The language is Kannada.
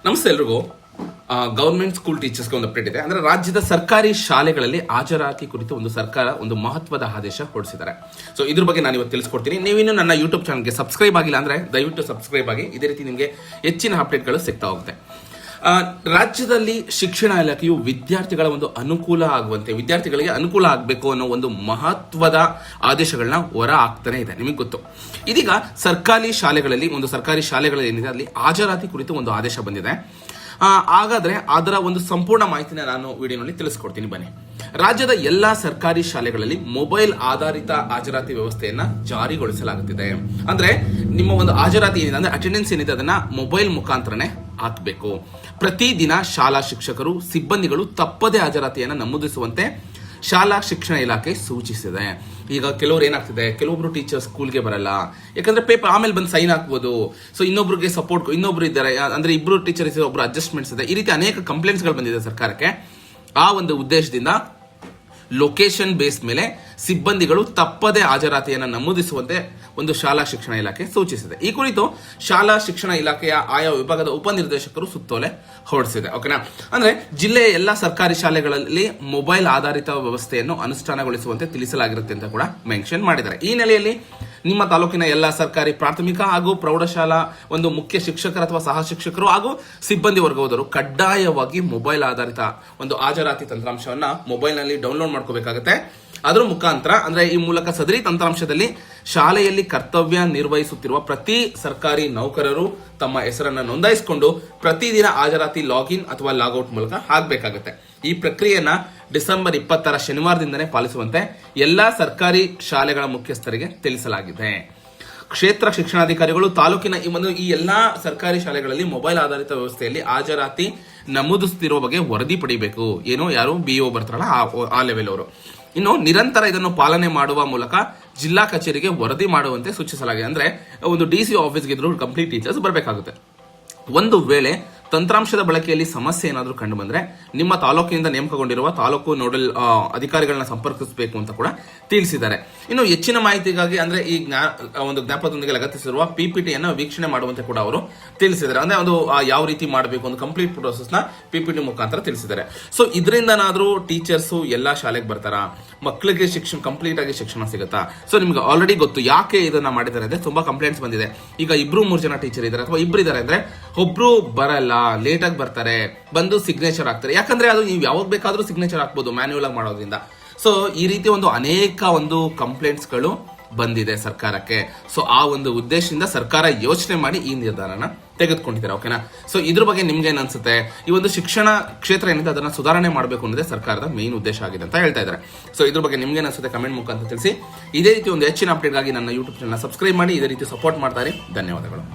ನಮಸ್ತೆ ಎಲ್ರಿಗೂ. ಗವರ್ಮೆಂಟ್ ಸ್ಕೂಲ್ ಟೀಚರ್ಸ್ಗೆ ಒಂದು ಅಪ್ಡೇಟ್ ಇದೆ. ಅಂದ್ರೆ ರಾಜ್ಯದ ಸರ್ಕಾರಿ ಶಾಲೆಗಳಲ್ಲಿ ಹಾಜರಾತಿ ಕುರಿತು ಒಂದು ಸರ್ಕಾರ ಒಂದು ಮಹತ್ವದ ಆದೇಶ ಹೊರಡಿಸಿದ್ದಾರೆ. ಸೊ ಇದ್ರ ಬಗ್ಗೆ ನಾನು ಇವತ್ತು ತಿಳಿಸ್ಕೊಡ್ತೀನಿ. ನೀವಿನ್ನು ನನ್ನ ಯೂಟ್ಯೂಬ್ ಚಾನಲ್ಗೆ ಸಬ್ಸ್ಕ್ರೈಬ್ ಆಗಿಲ್ಲ ಅಂದ್ರೆ ದಯವಿಟ್ಟು ಸಬ್ಸ್ಕ್ರೈಬ್ ಆಗಿ. ಇದೇ ರೀತಿ ನಿಮಗೆ ಹೆಚ್ಚಿನ ಅಪ್ಡೇಟ್ಗಳು ಸಿಗ್ತಾ ಹೋಗುತ್ತೆ. ರಾಜ್ಯದಲ್ಲಿ ಶಿಕ್ಷಣ ಇಲಾಖೆಯು ವಿದ್ಯಾರ್ಥಿಗಳ ಒಂದು ಅನುಕೂಲ ಆಗುವಂತೆ, ವಿದ್ಯಾರ್ಥಿಗಳಿಗೆ ಅನುಕೂಲ ಆಗಬೇಕು ಅನ್ನೋ ಒಂದು ಮಹತ್ವದ ಆದೇಶಗಳನ್ನ ಹೊರ ಹಾಕ್ತಾನೆ ಇದೆ. ನಿಮಗೆ ಗೊತ್ತು, ಇದೀಗ ಸರ್ಕಾರಿ ಶಾಲೆಗಳಲ್ಲಿ ಏನಿದೆ ಅಲ್ಲಿ ಹಾಜರಾತಿ ಕುರಿತು ಒಂದು ಆದೇಶ ಬಂದಿದೆ. ಹಾಗಾದ್ರೆ ಅದರ ಒಂದು ಸಂಪೂರ್ಣ ಮಾಹಿತಿನ ನಾನು ವಿಡಿಯೋನಲ್ಲಿ ತಿಳಿಸ್ಕೊಡ್ತೀನಿ. ಬನ್ನಿ. ರಾಜ್ಯದ ಎಲ್ಲಾ ಸರ್ಕಾರಿ ಶಾಲೆಗಳಲ್ಲಿ ಮೊಬೈಲ್ ಆಧಾರಿತ ಹಾಜರಾತಿ ವ್ಯವಸ್ಥೆಯನ್ನ ಜಾರಿಗೊಳಿಸಲಾಗುತ್ತಿದೆ. ಅಂದ್ರೆ ನಿಮ್ಮ ಒಂದು ಹಾಜರಾತಿ ಏನಿದೆ ಅಂದ್ರೆ ಅಟೆಂಡೆನ್ಸ್ ಏನಿದೆ ಅದನ್ನ ಮೊಬೈಲ್ ಮುಖಾಂತರನೇ ಹಾಕಬೇಕು. ಪ್ರತಿದಿನ ಶಾಲಾ ಶಿಕ್ಷಕರು ಸಿಬ್ಬಂದಿಗಳು ತಪ್ಪದೇ ಹಾಜರಾತಿಯನ್ನು ನಮೂದಿಸುವಂತೆ ಶಾಲಾ ಶಿಕ್ಷಣ ಇಲಾಖೆ ಸೂಚಿಸಿದೆ. ಈಗ ಕೆಲವರು ಏನಾಗ್ತಿದೆ, ಕೆಲವೊಬ್ರು ಟೀಚರ್ ಸ್ಕೂಲ್ಗೆ ಬರಲ್ಲ, ಯಾಕಂದ್ರೆ ಪೇಪರ್ ಆಮೇಲೆ ಬಂದು ಸೈನ್ ಹಾಕ್ಬೋದು. ಸೊ ಇನ್ನೊಬ್ರಿಗೆ ಸಪೋರ್ಟ್, ಇನ್ನೊಬ್ರು ಇದ್ದಾರೆ ಅಂದ್ರೆ ಇಬ್ರು ಟೀಚರ್ ಇದ್ದಾರೆ, ಒಬ್ರು ಅಡ್ಜಸ್ಟ್ಮೆಂಟ್ಸ್ ಇದೆ. ಈ ರೀತಿ ಅನೇಕ ಕಂಪ್ಲೇಂಟ್ಸ್ಗಳು ಬಂದಿದೆ ಸರ್ಕಾರಕ್ಕೆ. ಆ ಒಂದು ಉದ್ದೇಶದಿಂದ ಲೊಕೇಶನ್ ಬೇಸ್ ಮೇಲೆ ಸಿಬ್ಬಂದಿಗಳು ತಪ್ಪದೇ ಹಾಜರಾತಿಯನ್ನು ನಮೂದಿಸುವಂತೆ ಒಂದು ಶಾಲಾ ಶಿಕ್ಷಣ ಇಲಾಖೆ ಸೂಚಿಸಿದೆ. ಈ ಕುರಿತು ಶಾಲಾ ಶಿಕ್ಷಣ ಇಲಾಖೆಯ ಆಯಾ ವಿಭಾಗದ ಉಪನಿರ್ದೇಶಕರು ಸುತ್ತೋಲೆ ಹೊರಡಿಸಿದೆ. ಓಕೆನಾ? ಅಂದ್ರೆ ಜಿಲ್ಲೆಯ ಎಲ್ಲಾ ಸರ್ಕಾರಿ ಶಾಲೆಗಳಲ್ಲಿ ಮೊಬೈಲ್ ಆಧಾರಿತ ವ್ಯವಸ್ಥೆಯನ್ನು ಅನುಷ್ಠಾನಗೊಳಿಸುವಂತೆ ತಿಳಿಸಲಾಗಿರುತ್ತೆ ಅಂತ ಕೂಡ ಮೆನ್ಷನ್ ಮಾಡಿದ್ದಾರೆ. ಈ ನೆಲೆಯಲ್ಲಿ ನಿಮ್ಮ ತಾಲೂಕಿನ ಎಲ್ಲಾ ಸರ್ಕಾರಿ ಪ್ರಾಥಮಿಕ ಹಾಗೂ ಪ್ರೌಢಶಾಲಾ ಒಂದು ಮುಖ್ಯ ಶಿಕ್ಷಕರು ಅಥವಾ ಸಹ ಶಿಕ್ಷಕರು ಹಾಗೂ ಸಿಬ್ಬಂದಿ ವರ್ಗದವರು ಕಡ್ಡಾಯವಾಗಿ ಮೊಬೈಲ್ ಆಧಾರಿತ ಒಂದು ಹಾಜರಾತಿ ತಂತ್ರಾಂಶವನ್ನ ಮೊಬೈಲ್ ನಲ್ಲಿ ಡೌನ್ಲೋಡ್ ಮಾಡ್ಕೋಬೇಕಾಗುತ್ತೆ. ಅದರ ಮುಖಾಂತರ ಅಂದ್ರೆ ಈ ಮೂಲಕ ಸದರಿ ತಂತ್ರಾಂಶದಲ್ಲಿ ಶಾಲೆಯಲ್ಲಿ ಕರ್ತವ್ಯ ನಿರ್ವಹಿಸುತ್ತಿರುವ ಪ್ರತಿ ಸರ್ಕಾರಿ ನೌಕರರು ತಮ್ಮ ಹೆಸರನ್ನ ನೋಂದಾಯಿಸಿಕೊಂಡು ಪ್ರತಿದಿನ ಹಾಜರಾತಿ ಲಾಗಿನ್ ಅಥವಾ ಲಾಗೌಟ್ ಮೂಲಕ ಆಗಬೇಕಾಗುತ್ತೆ. ಈ ಪ್ರಕ್ರಿಯೆಯನ್ನ ಡಿಸೆಂಬರ್ 20 ಶನಿವಾರದಿಂದನೇ ಪಾಲಿಸುವಂತೆ ಎಲ್ಲಾ ಸರ್ಕಾರಿ ಶಾಲೆಗಳ ಮುಖ್ಯಸ್ಥರಿಗೆ ತಿಳಿಸಲಾಗಿದೆ. ಕ್ಷೇತ್ರ ಶಿಕ್ಷಣಾಧಿಕಾರಿಗಳು ತಾಲೂಕಿನ ಈ ಎಲ್ಲಾ ಸರ್ಕಾರಿ ಶಾಲೆಗಳಲ್ಲಿ ಮೊಬೈಲ್ ಆಧಾರಿತ ವ್ಯವಸ್ಥೆಯಲ್ಲಿ ಹಾಜರಾತಿ ನಮೂದಿಸುತ್ತಿರುವ ಬಗ್ಗೆ ವರದಿ ಪಡಿಬೇಕು. ಯಾರು BO ಬರ್ತಾರಲ್ಲ ಆ ಲೆವೆಲ್ ಅವರು. ಇನ್ನು ನಿರಂತರ ಇದನ್ನು ಪಾಲನೆ ಮಾಡುವ ಮೂಲಕ ಜಿಲ್ಲಾ ಕಚೇರಿಗೆ ವರದಿ ಮಾಡುವಂತೆ ಸೂಚಿಸಲಾಗಿದೆ. ಅಂದ್ರೆ ಒಂದು DC ಆಫೀಸ್ಗೆ ಇದ್ರು ಕಂಪ್ಲೀಟ್ ಟೀಚರ್ಸ್ ಬರಬೇಕಾಗುತ್ತೆ. ಒಂದು ವೇಳೆ ತಂತ್ರಾಂಶದ ಬಳಕೆಯಲ್ಲಿ ಸಮಸ್ಯೆ ಏನಾದರೂ ಕಂಡು ಬಂದ್ರೆ ನಿಮ್ಮ ತಾಲೂಕಿನಿಂದ ನೇಮಕಗೊಂಡಿರುವ ತಾಲೂಕು ನೋಡಲ್ ಅಧಿಕಾರಿಗಳನ್ನ ಸಂಪರ್ಕಿಸಬೇಕು ಅಂತ ಕೂಡ ತಿಳಿಸಿದ್ದಾರೆ. ಇನ್ನು ಹೆಚ್ಚಿನ ಮಾಹಿತಿಗಾಗಿ ಅಂದ್ರೆ ಈ ಒಂದು ಜ್ಞಾಪಕದೊಂದಿಗೆ ಲಗತ್ತಿಸಿರುವ PPT ಅನ್ನು ವೀಕ್ಷಣೆ ಮಾಡುವಂತೆ ಕೂಡ ಅವರು ತಿಳಿಸಿದ್ದಾರೆ. ಅಂದ್ರೆ ಒಂದು ಯಾವ ರೀತಿ ಮಾಡಬೇಕು ಒಂದು ಕಂಪ್ಲೀಟ್ ಪ್ರೋಸೆಸ್ ನ PPT ಮುಖಾಂತರ ತಿಳಿಸಿದ್ದಾರೆ. ಸೊ ಇದರಿಂದನಾದ್ರೂ ಟೀಚರ್ಸ್ ಎಲ್ಲಾ ಶಾಲೆಗೆ ಬರ್ತಾರ, ಮಕ್ಕಳಿಗೆ ಕಂಪ್ಲೀಟ್ ಆಗಿ ಶಿಕ್ಷಣ ಸಿಗುತ್ತಾ? ಸೊ ನಿಮ್ಗೆ ಆಲ್ರೆಡಿ ಗೊತ್ತು ಯಾಕೆ ಇದನ್ನ ಮಾಡಿದ್ದಾರೆ ಅಂದ್ರೆ ತುಂಬಾ ಕಂಪ್ಲೇಂಟ್ಸ್ ಬಂದಿದೆ. ಈಗ 2-3 ಜನ ಟೀಚರ್ ಇದ್ದಾರೆ ಅಥವಾ ಇಬ್ರು ಇದ್ದಾರೆ ಅಂದ್ರೆ ಒಬ್ರು ಬರಲ್ಲ, ಲೇಟ್ ಆಗಿ ಬರ್ತಾರೆ, ಬಂದು ಸಿಗ್ನೇಚರ್ ಹಾಕ್ತಾರೆ. ಯಾಕಂದ್ರೆ ಅದು ನೀವು ಯಾವಾಗ ಬೇಕಾದ್ರೂ ಸಿಗ್ನೇಚರ್ ಹಾಕ್ಬೋದು ಮ್ಯಾನ್ಯುವಲ್ ಆಗಿ ಮಾಡೋದ್ರಿಂದ. ಸೊ ಈ ರೀತಿ ಅನೇಕ ಕಂಪ್ಲೇಂಟ್ಸ್ ಗಳು ಬಂದಿದೆ ಸರ್ಕಾರಕ್ಕೆ. ಸೊ ಆ ಒಂದು ಉದ್ದೇಶದಿಂದ ಸರ್ಕಾರ ಯೋಚನೆ ಮಾಡಿ ಈ ನಿರ್ಧಾರನ ತೆಗೆದುಕೊಂಡಿದ್ದಾರೆ. ಓಕೆನಾ? ಸೊ ಇದ್ರ ಬಗ್ಗೆ ನಿಮ್ಗೆ ಏನ್ ಅನ್ಸುತ್ತೆ? ಈ ಒಂದು ಶಿಕ್ಷಣ ಕ್ಷೇತ್ರ ಏನಿದೆ ಅದನ್ನ ಸುಧಾರಣೆ ಮಾಡಬೇಕು ಅನ್ನೋದೇ ಸರ್ಕಾರದ ಮೇನ್ ಉದ್ದೇಶ ಆಗಿದೆ ಅಂತ ಹೇಳ್ತಾ ಇದ್ದಾರೆ. ಸೊ ಇದ್ರ ಬಗ್ಗೆ ನಿಮ್ಗೆ ಅನ್ಸುತ್ತೆ ಕಮೆಂಟ್ ಮುಖಾಂತರ ತಿಳಿಸಿ. ಇದೇ ರೀತಿ ಒಂದು ಹೆಚ್ಚಿನ ಅಪ್ಡೇಟ್ಗಾಗಿ ನನ್ನ ಯೂಟ್ಯೂಬ್ ಚಾನಲ್ ಸಬ್ಸ್ಕ್ರೈಬ್ ಮಾಡಿ. ಇದೇ ರೀತಿ ಸಪೋರ್ಟ್ ಮಾಡ್ತಾರೆ. ಧನ್ಯವಾದಗಳು.